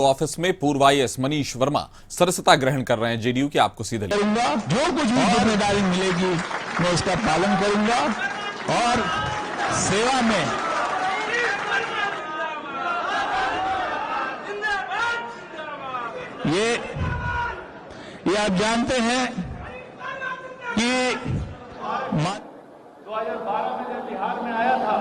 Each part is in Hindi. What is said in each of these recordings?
ऑफिस में पूर्व आईएएस मनीष वर्मा सदस्यता ग्रहण कर रहे हैं जेडीयू के। आपको सीधे करूंगा, जो कुछ भी जिम्मेदारी मिलेगी मैं उसका पालन करूंगा और सेवा में ये आप जानते हैं कि 2012 में जब बिहार में आया था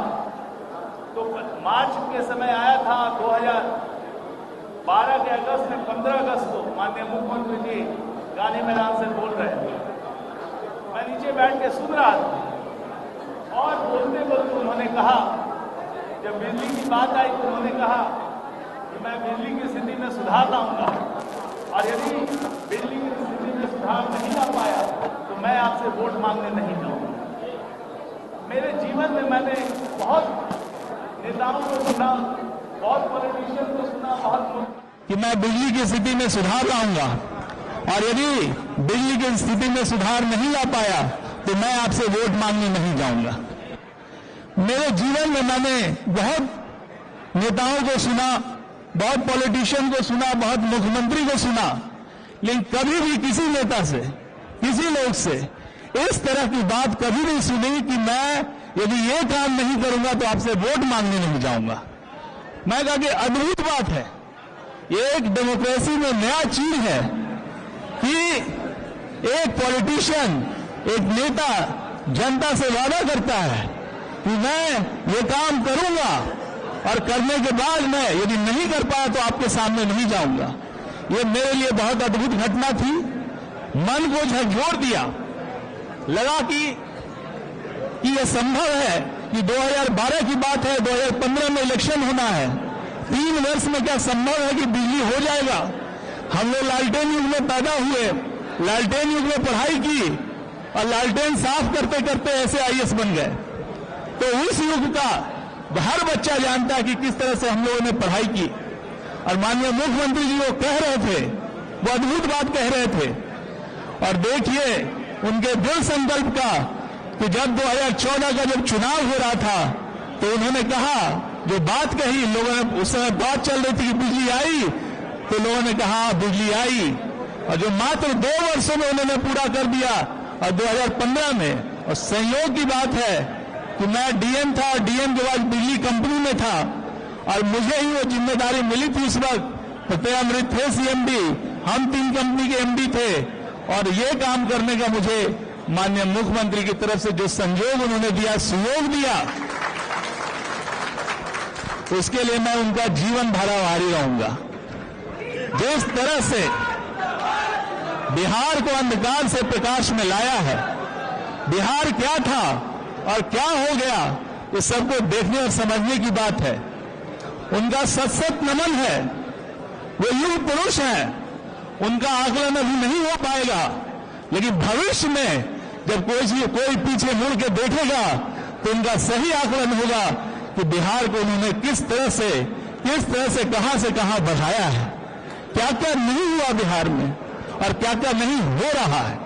तो मार्च के समय आया था। 2012 के अगस्त में 15 अगस्त को माननीय मुख्यमंत्री जी गांधी मैदान से बोल रहे थे। मैं नीचे बैठ के सुन रहा था और बोलते बोलते उन्होंने कहा, जब बिजली की बात आई तो उन्होंने कहा कि मैं बिजली की स्थिति में सुधार लाऊंगा और यदि बिजली की स्थिति में सुधार नहीं ला पाया तो मैं आपसे वोट मांगने नहीं जाऊंगा। मेरे जीवन में मैंने बहुत नेताओं को सुना, बहुत पॉलिटिशियन को सुना, बहुत कि मैं बिजली की स्थिति में सुधार लाऊंगा और यदि बिजली की स्थिति में सुधार नहीं ला पाया तो मैं आपसे वोट मांगने नहीं जाऊंगा। मेरे जीवन में मैंने बहुत नेताओं को सुना, बहुत पॉलिटिशियन को सुना, बहुत मुख्यमंत्री को सुना, लेकिन कभी भी किसी नेता से, किसी लोग से इस तरह की बात कभी नहीं सुनी कि मैं यदि ये काम नहीं करूंगा तो आपसे वोट मांगने नहीं जाऊंगा। मैं कहा कि अद्भुत बात है, ये एक डेमोक्रेसी में नया चीज है कि एक पॉलिटिशियन, एक नेता जनता से वादा करता है कि मैं ये काम करूंगा और करने के बाद मैं यदि नहीं कर पाया तो आपके सामने नहीं जाऊंगा। ये मेरे लिए बहुत अद्भुत घटना थी, मन को झकझोर दिया। लगा कि यह संभव है कि 2012 की बात है, 2015 में इलेक्शन होना है, 3 वर्ष में क्या संभव है कि बिजली हो जाएगा। हम लोग लालटेन युग में पैदा हुए, लालटेन युग में पढ़ाई की और लालटेन साफ करते करते ऐसे आईएएस बन गए। तो उस युग का हर बच्चा जानता है कि किस तरह से हम लोगों ने पढ़ाई की। और माननीय मुख्यमंत्री जी वो कह रहे थे, वो अद्भुत बात कह रहे थे। और देखिए उनके दृढ़ संकल्प का कि जब 2014 का जब चुनाव हो रहा था तो उन्होंने कहा, जो बात कही, लोगों ने उस समय बात चल रही थी कि बिजली आई, तो लोगों ने कहा बिजली आई, और जो मात्र 2 वर्षों में उन्होंने पूरा कर दिया। और 2015 में, और संयोग की बात है कि मैं डीएम था और डीएम के बाद बिजली कंपनी में था और मुझे ही वो जिम्मेदारी मिली थी। उस वक्त प्रत्यय थे सीएमडी, हम 3 कंपनी के एमडी थे और ये काम करने का मुझे माननीय मुख्यमंत्री की तरफ से जो संयोग उन्होंने दिया, सहयोग दिया, उसके लिए मैं उनका जीवन भर आभारी रहूंगा। जिस तरह से बिहार को अंधकार से प्रकाश में लाया है, बिहार क्या था और क्या हो गया, ये सबको देखने और समझने की बात है। उनका सत नमन है, वो युग पुरुष हैं, उनका आकलन अभी नहीं हो पाएगा, लेकिन भविष्य में जब कोई पीछे मुड़ के देखेगा तो उनका सही आकलन होगा कि बिहार को उन्होंने किस तरह से कहां बढ़ाया है, क्या क्या नहीं हुआ बिहार में और क्या क्या नहीं हो रहा है।